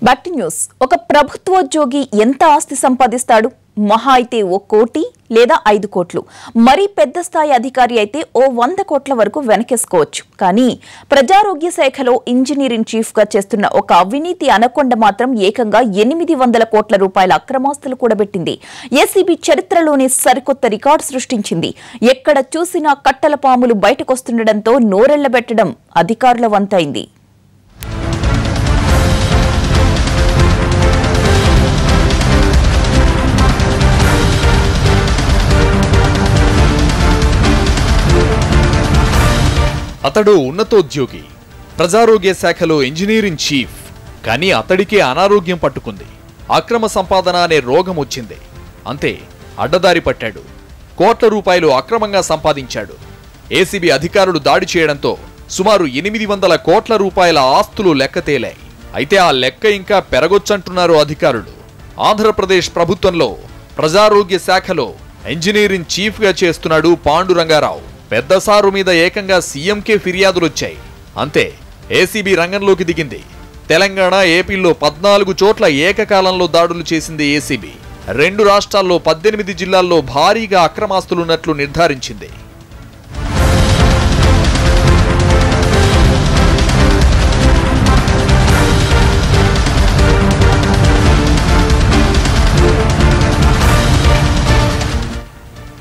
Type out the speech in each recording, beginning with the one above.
Back to news. ఒక ప్రభుత్వోద్యోగి ఎంత ఆస్తి సంపాదిస్తాడు? మహా అయితే 1 కోటి లేదా 5 కోట్లు. మరీ పెద్ద స్థాయి అధికారి అయితే ఓ 100 కోట్ల వరకు వెనకేసుకోవచ్చు. కానీ ప్రజారోగ్య శాఖలో ఇంజనీరింగ్ చీఫ్ గా చేస్తున్న ఒక అవినీతి అనకొండ మాత్రం ఏకంగా 800 కోట్ల రూపాయల అక్రమాస్తులు కూడబెట్టింది. ఏసీబీ చరిత్రలోనే సరికొత్త రికార్డు సృష్టించింది. ఎక్కడ చూసినా కట్టల పాములు బయటకొస్తుండటంతో నోరెళ్లబెట్టడం అధికారుల వంతైంది. అతడు ఉన్నతోద్యోగి, ప్రజారోగ్య శాఖలో ఇంజనీరింగ్ చీఫ్. కానీ అతడికే అనారోగ్యం పట్టుకుంది. అక్రమ సంపాదన అనే రోగం వచ్చింది. అంతే, అడ్డదారి పట్టాడు. కోట్ల రూపాయలు అక్రమంగా సంపాదించాడు. ఏసీబీ అధికారులు దాడి చేయడంతో సుమారు 800 కోట్ల రూపాయల ఆస్తులు లెక్క తేలాయి. అయితే ఆ లెక్క ఇంకా పెరగొచ్చంటున్నారు అధికారులు. ఆంధ్రప్రదేశ్ ప్రభుత్వంలో ప్రజారోగ్య శాఖలో ఇంజనీరింగ్ చీఫ్ గా చేస్తున్నాడు పాండురంగారావు. పెద్ద సారు మీద ఏకంగా సీఎంకే ఫిర్యాదులొచ్చాయి. అంతే, ఏసీబీ రంగంలోకి దిగింది. తెలంగాణ, ఏపీలో 14 చోట్ల ఏకకాలంలో దాడులు చేసింది ఏసీబీ. 2 రాష్ట్రాల్లో 18 జిల్లాల్లో భారీగా అక్రమాస్తులున్నట్లు నిర్ధారించింది.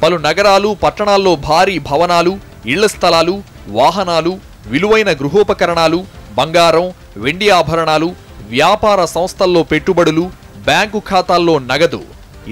పలు నగరాలు, పట్టణాల్లో భారీ భవనాలు, ఇళ్ల స్థలాలు, వాహనాలు, విలువైన గృహోపకరణాలు, బంగారం, వెండి ఆభరణాలు, వ్యాపార సంస్థల్లో పెట్టుబడులు, బ్యాంకు ఖాతాల్లో నగదు,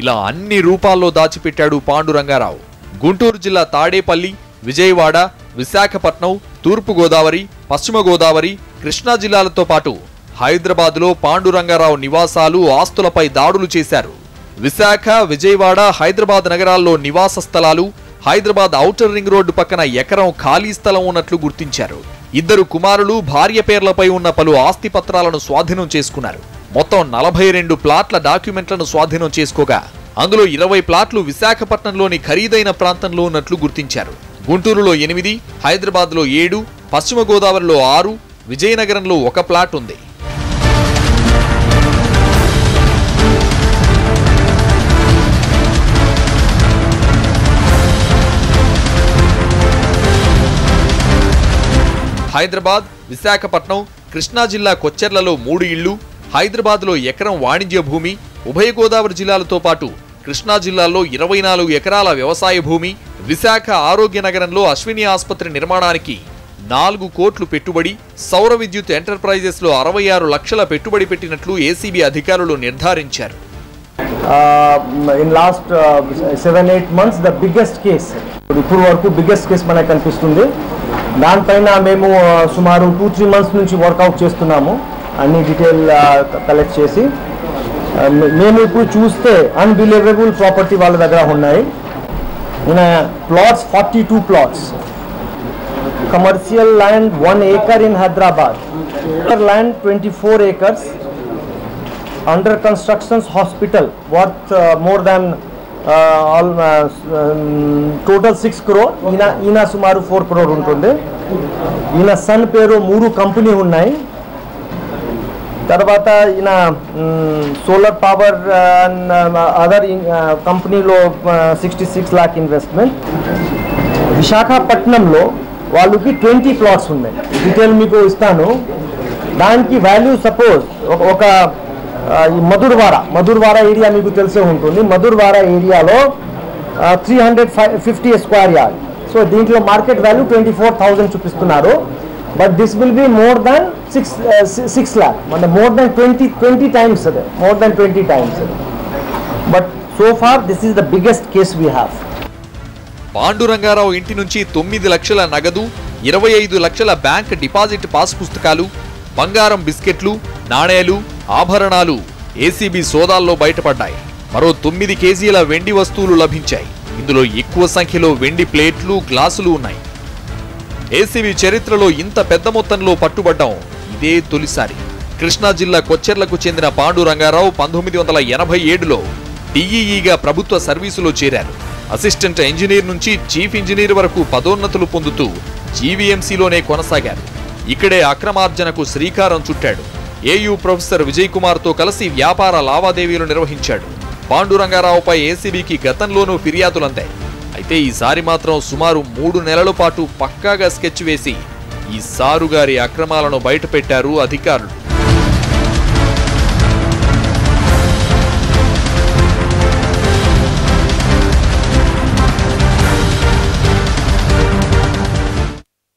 ఇలా అన్ని రూపాల్లో దాచిపెట్టాడు పాండురంగారావు. గుంటూరు జిల్లా తాడేపల్లి, విజయవాడ, విశాఖపట్నం, తూర్పు గోదావరి, పశ్చిమ గోదావరి, కృష్ణా జిల్లాలతో పాటు హైదరాబాద్లో పాండురంగారావు నివాసాలు, ఆస్తులపై దాడులు చేశారు. విశాఖ, విజయవాడ, హైదరాబాద్ నగరాల్లో నివాస స్థలాలు, హైదరాబాద్ ఔటర్ రింగ్ రోడ్డు పక్కన ఎకరం ఖాళీ స్థలం ఉన్నట్లు గుర్తించారు. 2 కుమారులు, భార్య పేర్లపై ఉన్న పలు ఆస్తి పత్రాలను స్వాధీనం చేసుకున్నారు. మొత్తం 42 ప్లాట్ల డాక్యుమెంట్లను స్వాధీనం చేసుకోగా అందులో 20 ప్లాట్లు విశాఖపట్నంలోని ఖరీదైన ప్రాంతంలో ఉన్నట్లు గుర్తించారు. గుంటూరులో 8, హైదరాబాద్లో 7, పశ్చిమ గోదావరిలో 6, విజయనగరంలో 1 ప్లాట్ ఉంది. హైదరాబాద్, విశాఖపట్నం, కృష్ణా జిల్లా కొచ్చెర్లలో 3 ఇళ్లు, హైదరాబాద్లో ఎకరం వాణిజ్య భూమి, ఉభయ గోదావరి జిల్లాలతో పాటు కృష్ణా జిల్లాలో 24 ఎకరాల వ్యవసాయ భూమి, విశాఖ ఆరోగ్య నగరంలో అశ్విని ఆసుపత్రి నిర్మాణానికి 4 కోట్లు పెట్టుబడి, సౌర విద్యుత్ ఎంటర్ప్రైజెస్ లో 66 లక్షల పెట్టుబడి పెట్టినట్లు ఏసీబీ అధికారులు నిర్ధారించారు. In last 7-8 months the biggest case, ఇప్పుడు వరకు బిగ్గెస్ట్ కేస్ మనకు కనిపిస్తుంది. దానిపైన మేము సుమారు 2-3 months నుంచి వర్కౌట్ చేస్తున్నాము. అన్ని డీటెయిల్ కలెక్ట్ చేసి మేము ఇప్పుడు చూస్తే అన్బిలీవబుల్ ప్రాపర్టీ వాళ్ళ దగ్గర ఉన్నాయి. Plots 42 plots, commercial land 1 acre in Hyderabad, land 24 acres, under constructions hospital worth more than total 6 crore. ఈయన సుమారు 4 crore ఉంటుంది. ఈయన సన్ పేరు 3 కంపెనీ ఉన్నాయి. తర్వాత ఈయన సోలార్ పవర్ అండ్ అదర్ కంపెనీలో 66 lakh ఇన్వెస్ట్మెంట్. విశాఖపట్నంలో వాళ్ళకి 20 plots ఉన్నాయి. డీటెయిల్ మీకు ఇస్తాను. దానికి వాల్యూ సపోజ్ ఒక మధుర్వాడ ఏరియా మీకు తెలిసే ఉంటుంది. మధుర్వాడ ఏరియాలో 350 స్క్వేర్ యార్డ్. సో దీంట్లో మార్కెట్ వాల్యూ 24,000 చూపిస్తున్నారు. But this will be more than 6 lakh, అంటే మోర్ దాన్ 20 times అదే, more than 20 times. But so far this is the biggest case we have. Pandurangarao ఇంటి నుంచి 9 లక్షల నగదు, 25 లక్షల బ్యాంక్ డిపాజిట్ పాస్ పుస్తకాలు, బంగారం బిస్కెట్లు, నాణేలు, ఆభరణాలు ఏసీబీ సోదాల్లో బయటపడ్డాయి. మరో 9 కేజీల వెండి వస్తువులు లభించాయి. ఇందులో ఎక్కువ సంఖ్యలో వెండి ప్లేట్లు, గ్లాసులు ఉన్నాయి. ఏసీబీ చరిత్రలో ఇంత పెద్ద మొత్తంలో పట్టుబడ్డం ఇదే తొలిసారి. కృష్ణా జిల్లా కొచ్చెర్లకు చెందిన పాండురంగారావు 1987లో డీఈఈగా ప్రభుత్వ సర్వీసులో చేరారు. అసిస్టెంట్ ఇంజనీర్ నుంచి చీఫ్ ఇంజనీర్ వరకు పదోన్నతులు పొందుతూ జీవీఎంసీలోనే కొనసాగారు. ఇక్కడే అక్రమార్జనకు శ్రీకారం చుట్టాడు. ఏయూ ప్రొఫెసర్ విజయ్ కుమార్తో కలిసి వ్యాపార లావాదేవీలు నిర్వహించాడు. పాండురంగారావుపై ఏసీబీకి గతంలోనూ ఫిర్యాదులందాయి. అయితే ఈసారి మాత్రం సుమారు 3 నెలల పాటు పక్కాగా స్కెచ్ వేసి ఈ సారుగారి అక్రమాలను బయటపెట్టారు అధికారులు.